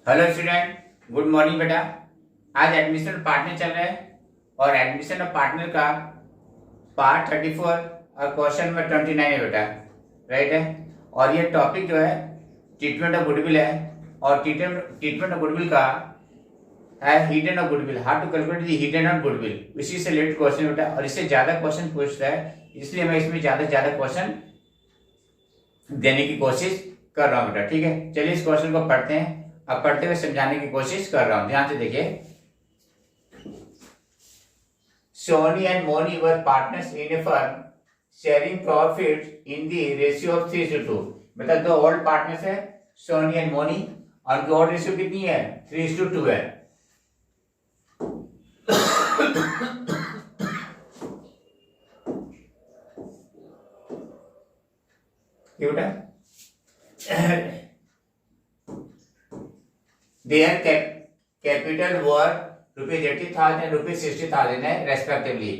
Hello student, good morning बेटा। आज admission partner चल रहा है और एडमिशन ऑफ पार्टनर का पार्ट 34 और क्वेश्चन नंबर 29 है बेटा। राइट है। और ये टॉपिक जो है ट्रीटमेंट ऑफ गुडविल है और ट्रीटमेंट ऑफ गुडविल का है hidden of goodwill, how to calculate the hidden of goodwill. इसी से रिलेटेड क्वेश्चन बेटा और इससे ज्यादा क्वेश्चन पूछता है, इसलिए मैं इसमें ज्यादा से ज्यादा क्वेश्चन देने की कोशिश कर रहा हूँ बेटा। ठीक है, चलिए इस क्वेश्चन को पढ़ते हैं। अब पढ़ते हुए समझाने की कोशिश कर रहा हूं, ध्यान से देखिए। Soni and Moni were partners in a firm sharing profit in the ratio of 3:2। मतलब दो ओल्ड पार्टनर्स है सोनी एंड मोनी और उनकी ओल्ड रेशियो कितनी है? 3:2 है। ये बेटा their capital were ₹80,000 and ₹60,000 है रेस्पेक्टिवली।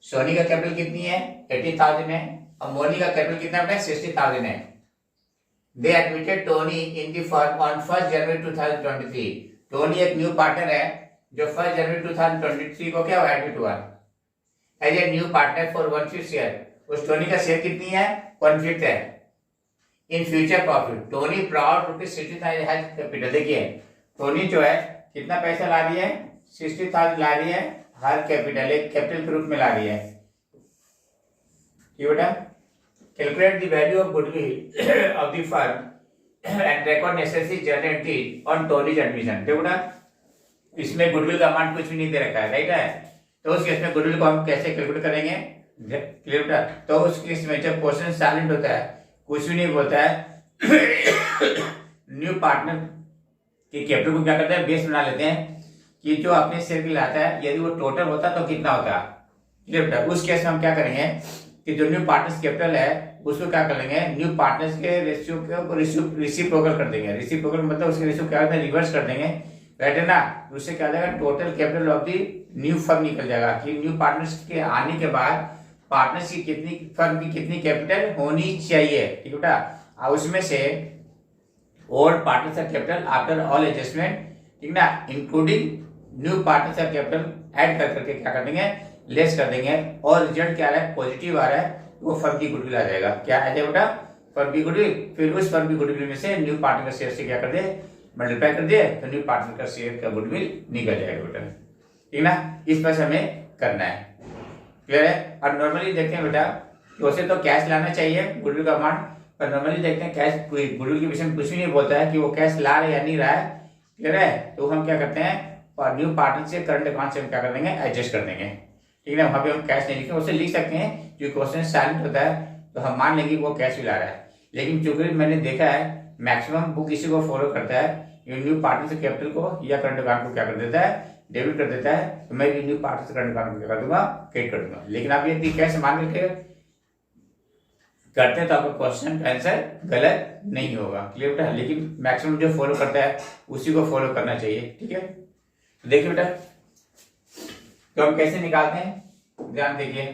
सोनी का कैपिटल कितनी है? 80,000 है और मोनी का कैपिटल कितना है? 60,000 है। They admitted Tony in the firm on 1 January 2023। Tony एक न्यू पार्टनर है जो 1 जनवरी 2023 को क्या हुआ? एडमिट हुआ as a new partner for 1/5 share. उस टोनी का शेयर कितनी है? 1/5 है। In future profit Tony brought ₹60,000 as capital. देखिए टोनी जो है कितना पैसा ला रही है? 60,000 ला रही है, हर कैपिटल एक कैपिटल के रूप में ला रही है। बेटा calculate the value of goodwill of the firm and record necessary journal entry on Tony's admission. देखो बेटा इसमें गुडविल का अमाउंट कुछ भी नहीं दे रखा है, राइट है। तो उस केस में गुडविल को हम कैसे कैलकुलेट करेंगे? क्लियर बेटा। तो उस केस में जब क्वेश्चन साइलेंट होता है, कुछ भी नहीं बोलता है, न्यू पार्टनर कि कैपिटल को क्या करते हैं? बेस बना लेते हैं कि जो अपने शेयर के लिए आता है यदि वो टोटल होता तो कितना होता। क्लियर बेटा। उस केस में हम क्या करेंगे कि जो न्यू पार्टनर्स कैपिटल है उसको क्या कर लेंगे? न्यू पार्टनर्स के रेशियो को रिसिप्रोकल कर देंगे। रिसिप्रोकल मतलब उसके रेशियो क्या होता है? रिवर्स कर देंगे, राइट है ना। उससे क्या हो जाएगा? Total capital of the new firm निकल जाएगा कि न्यू पार्टनर्स के आने के बाद पार्टनर्स की कितनी, फर्म की कितनी कैपिटल होनी चाहिए। ठीक है बेटा। उसमें से old partners capital after all adjustment, ठीक ना, including new partners capital add कर करके क्या कर देंगे? लेस कर देंगे और रिजल्ट क्या आ रहा है? पॉजिटिव आ रहा है, वो फर्म की गुडविल आ जाएगा। क्या आ जाएगा बेटा? फर्म की गुडविल। फिर उस फर्म की गुडविल में से न्यू पार्टनर का शेयर से क्या कर दे? मल्टीप्लाई कर दिए तो न्यू पार्टनर का शेयर का गुडविल निकल जाएगा बेटा। ठीक ना। इस पर हमें करना है। क्लियर है। और नॉर्मली देखते हैं बेटा वैसे तो कैश लाना चाहिए गुडविल का अमाउंट, पर नॉर्मली देखते हैं कैश गुडविल के विषय में कुछ भी नहीं बोलता है कि वो कैश ला रहा है या नहीं रहा है। क्लियर है। तो हम क्या करते हैं और न्यू पार्टनर से करंट अकाउंट से हम क्या कर देंगे? एडजस्ट कर देंगे। ठीक है। वहां पे हम कैश नहीं लिखेंगे, उसे लिख सकते हैं जो क्वेश्चन साइलेंट होता है तो हम मान लेंगे वो कैश भी ला रहा है। लेकिन चूंकि मैंने देखा है मैक्सिमम बुक इसी को फॉलो करता है, न्यू पार्टनर से कैपिटल को या करंट अकाउंट को क्या कर देता है? डेबिट कर देता है। तो मैं भी न्यू पार्टनर से करंट अकाउंट को क्या कर दूंगा? क्रेडिट कर दूंगा। लेकिन आप ये कैश मान करके करते हैं तो आपका क्वेश्चन का आंसर गलत नहीं होगा। क्लियर बेटा। लेकिन मैक्सिमम जो फॉलो करता है उसी को फॉलो करना चाहिए। ठीक है। तो देखिए बेटा तो हम कैसे निकालते हैं, ध्यान देखिए।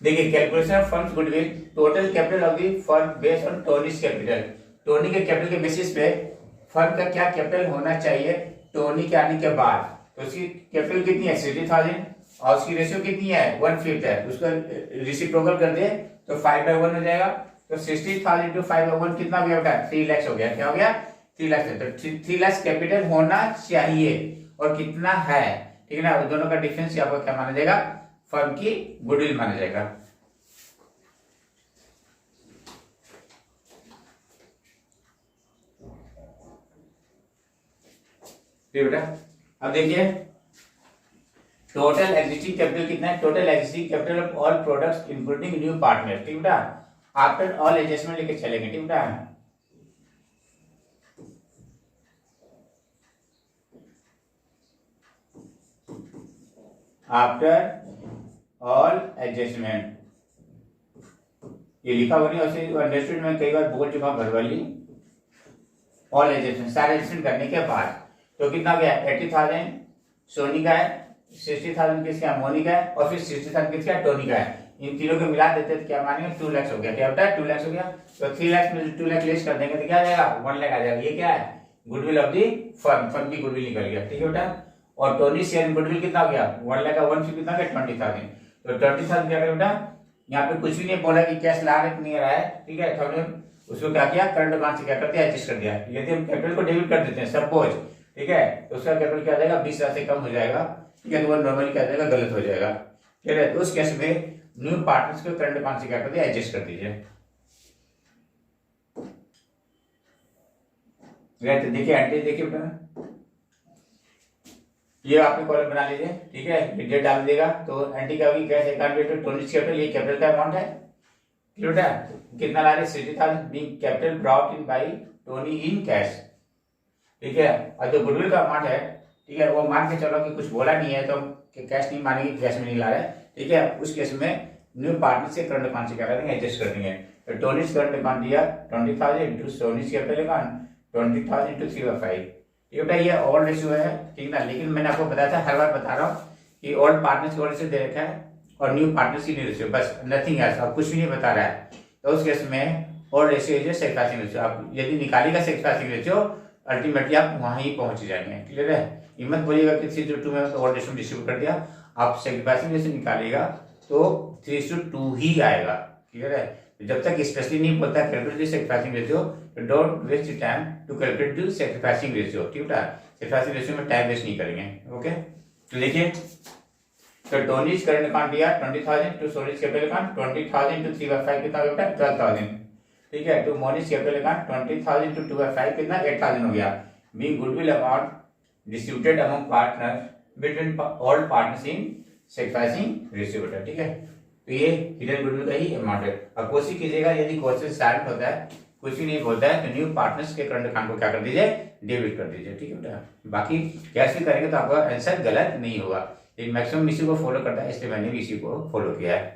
देखिए calculation of firm's goodwill, total capital of the firm based on Tony's capital. Tony के कैपिटल के बेसिस पे फर्म का क्या कैपिटल होना चाहिए टोनी के आने के बाद। तो उसकी कैपिटल कितनी है? 60,000 और उसकी रेशियो कितनी है? 1/5 है। उसको रिसिप्रोकल कर दे तो 5/1 हो जाएगा। तो 60,000 × 5/1 कितना हो गया? 3 लाख हो गया। क्या हो गया? 3 लाख। तो 3 लाख कैपिटल होना चाहिए और कितना है? ठीक है ना। दोनों का डिफरेंस आपको क्या माना जाएगा? फर्म की गुडविल माना जाएगा। बेटा अब देखिए टोटल एग्जिस्टिंग कैपिटल कितना है? Total existing capital of all products including new partner. ठीक बेटा। आफ्टर ऑल एडजस्टमेंट लेके चलेंगे। ठीक बेटा। आफ्टर ऑल एडजस्टमेंट ये लिखा हुआ नहीं, वैसे अंडरस्टूड मैं कई बार बोल चुका हूं वर्बली। ऑल एडजस्टमेंट सारे एडजस्टमेंट करने के बाद तो कितना गया? 80,000 सोनी का है 60,000 किसका मोनी का है और फिर 60,000 किसका टोनी का है। इन तीनों को मिला देते तो क्या मानेंगे 2 लाख हो गया। क्या होता है 2 लाख हो गया। तो 3 लाख में 2 लाख लेस कर देंगे तो क्या आ जाएगा 1 लाख आ जाएगा। ये क्या है goodwill of the firm, firm की गुडविल निकल गया। ठीक है बेटा। और टोनी शेयर गुडविल कितना हो गया 1 लाख का 1 से कितना गया 20,000। तो 20,000 क्या करें बेटा यहाँ पे कुछ भी नहीं बोला कि कैश ला रहे नहीं रहा है। ठीक है। तो हमने उसको क्या किया करंट अकाउंट से क्या करते हैं एडजस्ट कर दिया। यदि हम कैपिटल को डेबिट कर देते हैं सपोज, ठीक है, तो उसका कैपिटल क्या आ जाएगा 20,000 से कम हो जाएगा। ठीक है। तो वो नॉर्मली क्या आ जाएगा गलत हो जाएगा। ठीक है। तो उस केस में न्यू पार्टनर्स को करंट अकाउंट से क्या कर दिया एडजस्ट कर दीजिए। तो देखिए एंट्री देखिए बेटा, ये आपने कॉलम बना लीजिए। ठीक है। डेट डाल देगा तो एंट्री क्या होगी कैश अकाउंट टोनी कैपिटल, ये कैपिटल का अमाउंट है। बेटा कितना ला रहे 60,000 being capital brought in by Tony in cash. ठीक है। और जो गुडविल का अमाउंट है, ठीक है, वो मान के चलो कि कुछ बोला नहीं है तो हम कैश नहीं मानेंगे, कैश में नहीं ला रहे। ठीक है। उस केस में न्यू पार्टनर से करंट अकाउंट से क्या करेंगे एडजस्ट कर देंगे। तो टोनीज करंट अकाउंट दिया 20,000 इंटू टोनीज कैपिटल अकाउंट 20,000 इंटू 3/5। ये बेटा ये ओल्ड रेशियो है। ठीक ना। लेकिन मैंने आपको बताया था, हर बार बता रहा हूँ कि ओल्ड पार्टनर्स की ओल्ड रेशियो दे रखा है और न्यू पार्टनर्स की न्यू रेशियो, बस नथिंग एल्स, अब कुछ भी नहीं बता रहा है। तो उस केस में ओल्ड रेशियो इज सेक्रेसिंग रेशियो। आप यदि निकालेगा सेक्रेसिंग रेशियो अल्टीमेटली आप वहां ही पहुंच जाएंगे। क्लियर है। हिम्मत बोलिएगा कि 3:2 में ओल्ड रेशियो डिस्ट्रीब्यूट कर दिया, आप सेक्रेसिंग रेशियो निकालेगा तो 3:2 ही आएगा। क्लियर है। जब तक स्पेशली नहीं बोलता calculate the sacrificing ratio, don't waste time to calculate the sacrificing ratio. ठीक है। सैक्रिफाइसिंग रेशियो में टाइम वेस्ट नहीं करेंगे। ओके। तो देखिए तो टोनीज करंट अकाउंट दिया 20,000 टू सोनीज कैपिटल अकाउंट 20,000 टू 3/5 कितना हो गया 12,000। ठीक है। To monies capital account 20,000 to 2/5 कितना 8,000 हो गया। Being goodwill amount distributed among partner between all partners in sacrificing ratio बेटा। ठीक है। तो ये हिडन गुडविल का ही अमाउंट है। अब कोशिश कीजिएगा यदि क्वेश्चन स्टार्ट होता है कुछ भी नहीं बोलता है तो न्यू पार्टनर्स के करंट अकाउंट को क्या कर दीजिए डेबिट कर दीजिए। ठीक है बेटा। बाकी कैसे करेंगे तो आपका आंसर गलत नहीं होगा। ये मैक्सिमम इसी को फॉलो करता है, इसलिए मैंने भी इसी को फॉलो किया है।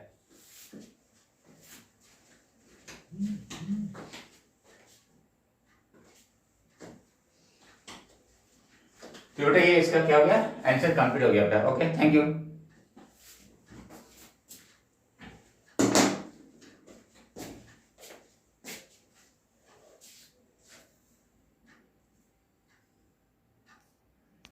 तो बेटा ये इसका क्या हो गया आंसर कंप्लीट हो गया बेटा। Okay thank you.